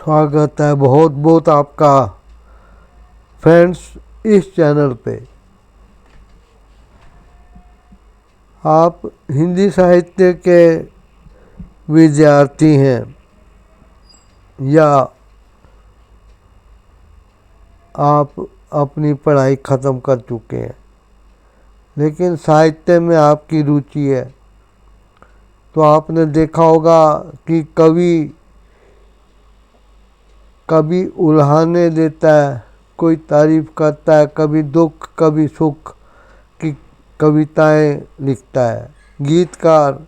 स्वागत है बहुत बहुत आपका फ्रेंड्स इस चैनल पे। आप हिंदी साहित्य के विद्यार्थी हैं या आप अपनी पढ़ाई ख़त्म कर चुके हैं लेकिन साहित्य में आपकी रुचि है, तो आपने देखा होगा कि कभी उल्हाने देता है, कोई तारीफ करता है, कभी दुख कभी सुख की कविताएं लिखता है। गीतकार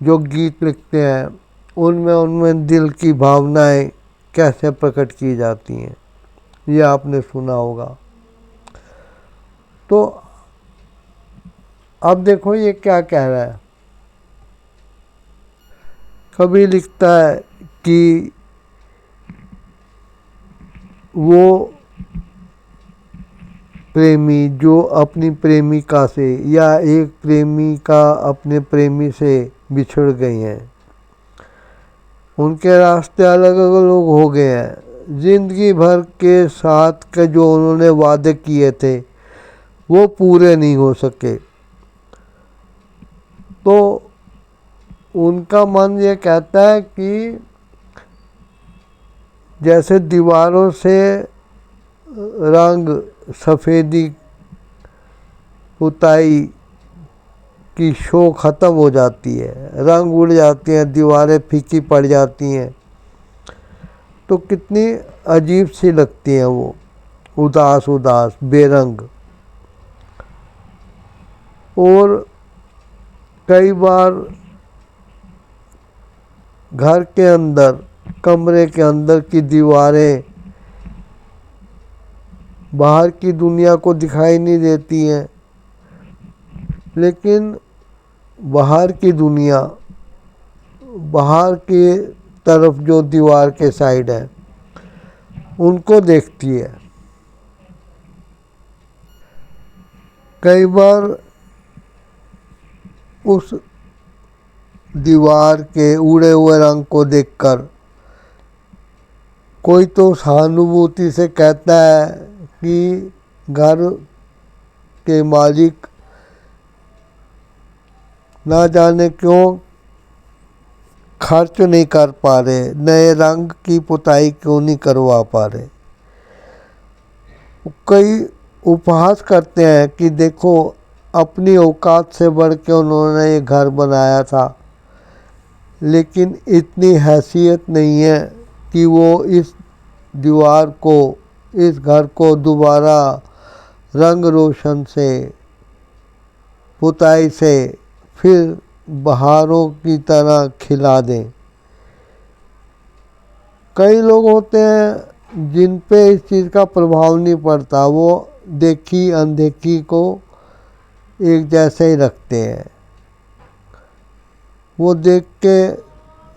जो गीत लिखते हैं उनमें दिल की भावनाएं कैसे प्रकट की जाती हैं, ये आपने सुना होगा। तो अब देखो ये क्या कह रहा है। कभी लिखता है कि वो प्रेमी जो अपनी प्रेमिका से या एक प्रेमिका अपने प्रेमी से बिछड़ गई हैं, उनके रास्ते अलग अलग हो गए हैं। जिंदगी भर के साथ के जो उन्होंने वादे किए थे वो पूरे नहीं हो सके, तो उनका मन ये कहता है कि जैसे दीवारों से रंग सफ़ेदी पुताई की शो ख़त्म हो जाती है, रंग उड़ जाते हैं, दीवारें फीकी पड़ जाती हैं, तो कितनी अजीब सी लगती हैं वो, उदास उदास बेरंग। और कई बार घर के अंदर, कमरे के अंदर की दीवारें बाहर की दुनिया को दिखाई नहीं देती हैं, लेकिन बाहर की दुनिया, बाहर की तरफ जो दीवार के साइड है उनको देखती है। कई बार उस दीवार के उड़े हुए रंग को देखकर कोई तो सहानुभूति से कहता है कि घर के मालिक ना जाने क्यों खर्च नहीं कर पा रहे, नए रंग की पुताई क्यों नहीं करवा पा रहे। कई उपहास करते हैं कि देखो अपनी औकात से बढ़ के उन्होंने ये घर बनाया था, लेकिन इतनी हैसियत नहीं है कि वो इस दीवार को, इस घर को दोबारा रंग रोशन से, पुताई से फिर बहारों की तरह खिला दें। कई लोग होते हैं जिन पे इस चीज़ का प्रभाव नहीं पड़ता, वो देखी अनदेखी को एक जैसे ही रखते हैं, वो देख के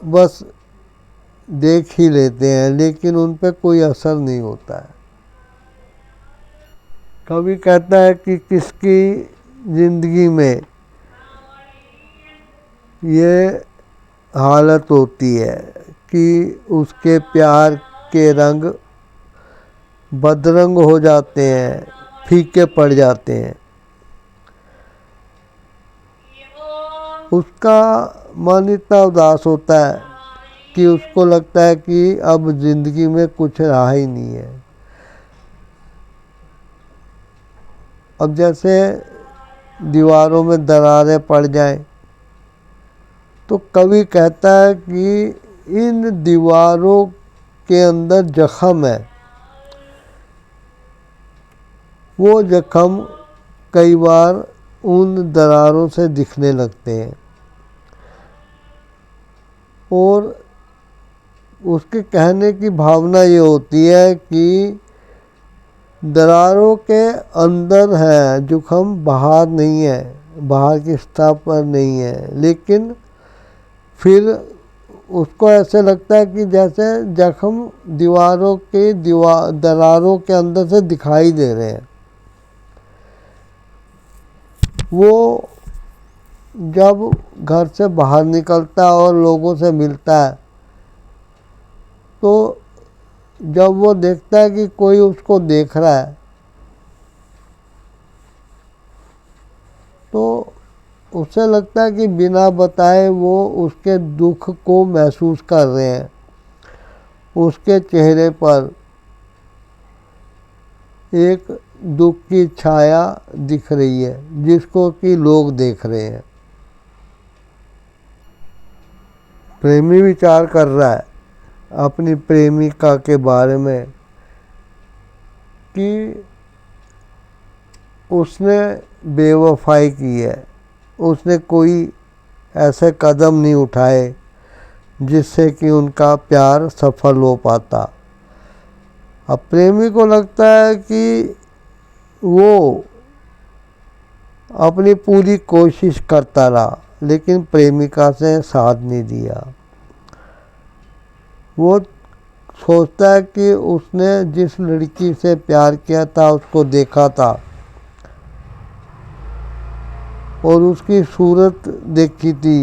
बस देख ही लेते हैं, लेकिन उन पे कोई असर नहीं होता है। कभी कहता है कि किसकी ज़िंदगी में ये हालत होती है कि उसके प्यार के रंग बदरंग हो जाते हैं, फीके पड़ जाते हैं। उसका मन इतना उदास होता है कि उसको लगता है कि अब ज़िंदगी में कुछ रहा ही नहीं है। अब जैसे दीवारों में दरारें पड़ जाएं, तो कवि कहता है कि इन दीवारों के अंदर जख्म है, वो जख्म कई बार उन दरारों से दिखने लगते हैं। और उसके कहने की भावना ये होती है कि दरारों के अंदर है जख्म, बाहर नहीं है, बाहर की सतह पर नहीं है, लेकिन फिर उसको ऐसे लगता है कि जैसे जख्म दीवारों के दरारों के अंदर से दिखाई दे रहे हैं। वो जब घर से बाहर निकलता है और लोगों से मिलता है, तो जब वो देखता है कि कोई उसको देख रहा है तो उसे लगता है कि बिना बताए वो उसके दुख को महसूस कर रहे हैं। उसके चेहरे पर एक दुख की छाया दिख रही है जिसको कि लोग देख रहे हैं। प्रेमी विचार कर रहा है अपनी प्रेमिका के बारे में कि उसने बेवफाई की है, उसने कोई ऐसे कदम नहीं उठाए जिससे कि उनका प्यार सफल हो पाता। अब प्रेमी को लगता है कि वो अपनी पूरी कोशिश करता रहा लेकिन प्रेमिका से साथ नहीं दिया। वो सोचता है कि उसने जिस लड़की से प्यार किया था उसको देखा था और उसकी सूरत देखी थी,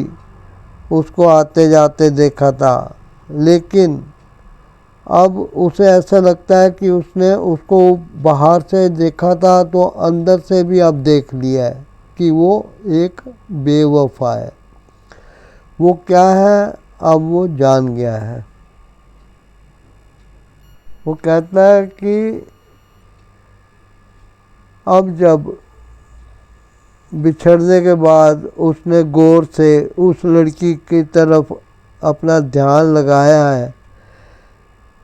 उसको आते जाते देखा था, लेकिन अब उसे ऐसा लगता है कि उसने उसको बाहर से देखा था तो अंदर से भी अब देख लिया है कि वो एक बेवफा है। वो क्या है अब वो जान गया है। वो कहता है कि अब जब बिछड़ने के बाद उसने गौर से उस लड़की की तरफ अपना ध्यान लगाया है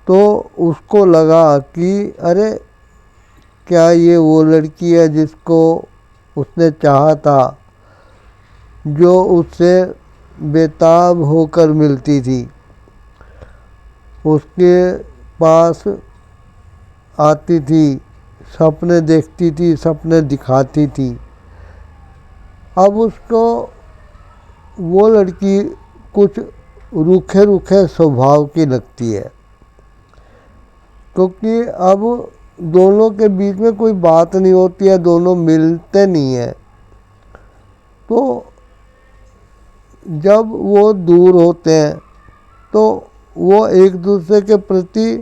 तो उसको लगा कि अरे क्या ये वो लड़की है जिसको उसने चाहा था, जो उससे बेताब होकर मिलती थी, उसके पास आती थी, सपने देखती थी, सपने दिखाती थी। अब उसको वो लड़की कुछ रूखे रूखे स्वभाव की लगती है क्योंकि अब दोनों के बीच में कोई बात नहीं होती है, दोनों मिलते नहीं हैं। तो जब वो दूर होते हैं तो वो एक दूसरे के प्रति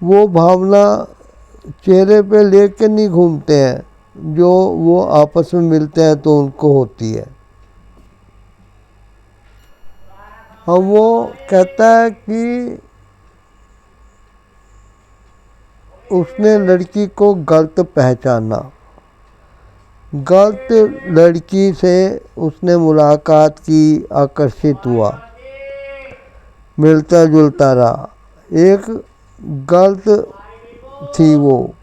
वो भावना चेहरे पे लेके नहीं घूमते हैं जो वो आपस में मिलते हैं तो उनको होती है। अब वो कहता है कि उसने लड़की को गलत पहचाना, गलत लड़की से उसने मुलाकात की, आकर्षित हुआ, मिलता जुलता रहा, एक गलत थी वो,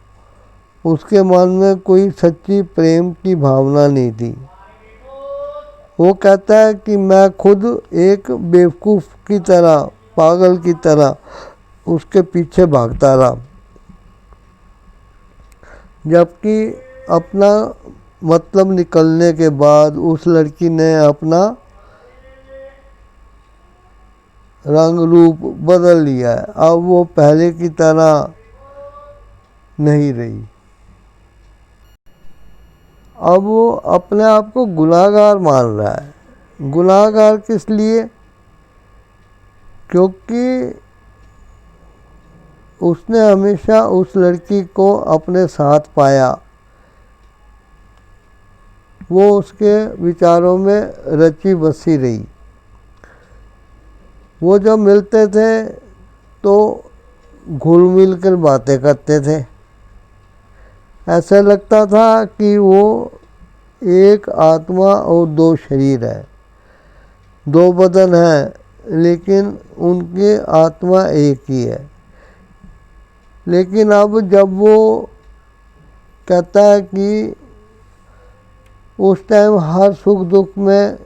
उसके मन में कोई सच्ची प्रेम की भावना नहीं थी। वो कहता है कि मैं खुद एक बेवकूफ़ की तरह, पागल की तरह उसके पीछे भागता रहा, जबकि अपना मतलब निकलने के बाद उस लड़की ने अपना रंग रूप बदल लिया है। अब वो पहले की तरह नहीं रही। अब वो अपने आप को गुनाहगार मान रहा है। गुनाहगार किस लिए? क्योंकि उसने हमेशा उस लड़की को अपने साथ पाया, वो उसके विचारों में रची बसी रही। वो जब मिलते थे तो घुल मिल कर बातें करते थे, ऐसा लगता था कि वो एक आत्मा और दो शरीर है, दो बदन हैं लेकिन उनकी आत्मा एक ही है। लेकिन अब जब वो कहता है कि उस टाइम हर सुख दुख में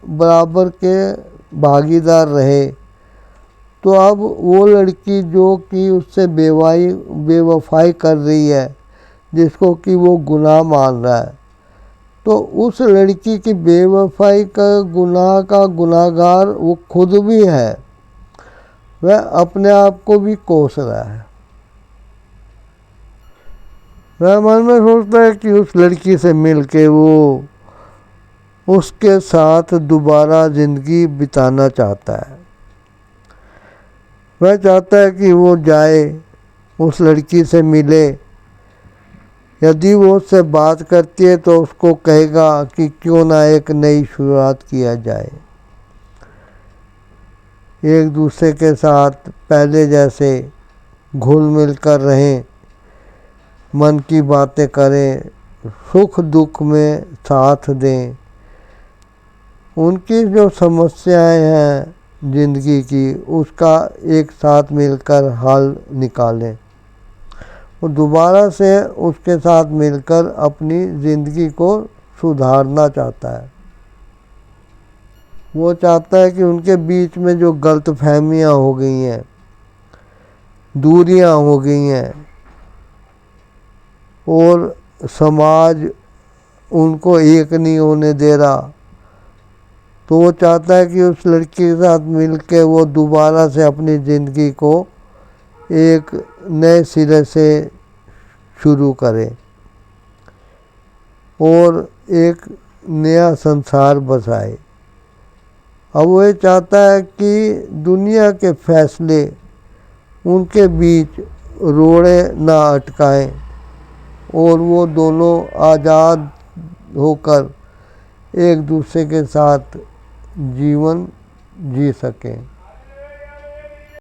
बराबर के भागीदार रहे, तो अब वो लड़की जो कि उससे बेवफाई कर रही है, जिसको कि वो गुनाह मान रहा है, तो उस लड़की की बेवफाई का गुनाह का गुनाहगार वो खुद भी है। वह अपने आप को भी कोस रहा है। वह मन में सोचता है कि उस लड़की से मिलके वो उसके साथ दोबारा ज़िंदगी बिताना चाहता है। वह चाहता है कि वो जाए, उस लड़की से मिले। यदि वो उससे बात करती है तो उसको कहेगा कि क्यों ना एक नई शुरुआत किया जाए, एक दूसरे के साथ पहले जैसे घुल मिल कर रहें, मन की बातें करें, सुख दुख में साथ दें, उनकी जो समस्याएं हैं ज़िंदगी की उसका एक साथ मिलकर हल निकालें। वो दोबारा से उसके साथ मिलकर अपनी ज़िंदगी को सुधारना चाहता है। वो चाहता है कि उनके बीच में जो गलतफहमियां हो गई हैं, दूरियां हो गई हैं और समाज उनको एक नहीं होने दे रहा, तो वो चाहता है कि उस लड़की के साथ मिलकर वो दोबारा से अपनी ज़िंदगी को एक नए सिरे से शुरू करे और एक नया संसार बसाए। अब वो ये चाहता है कि दुनिया के फैसले उनके बीच रोड़े ना अटकाएं और वो दोनों आज़ाद होकर एक दूसरे के साथ जीवन जी सकें।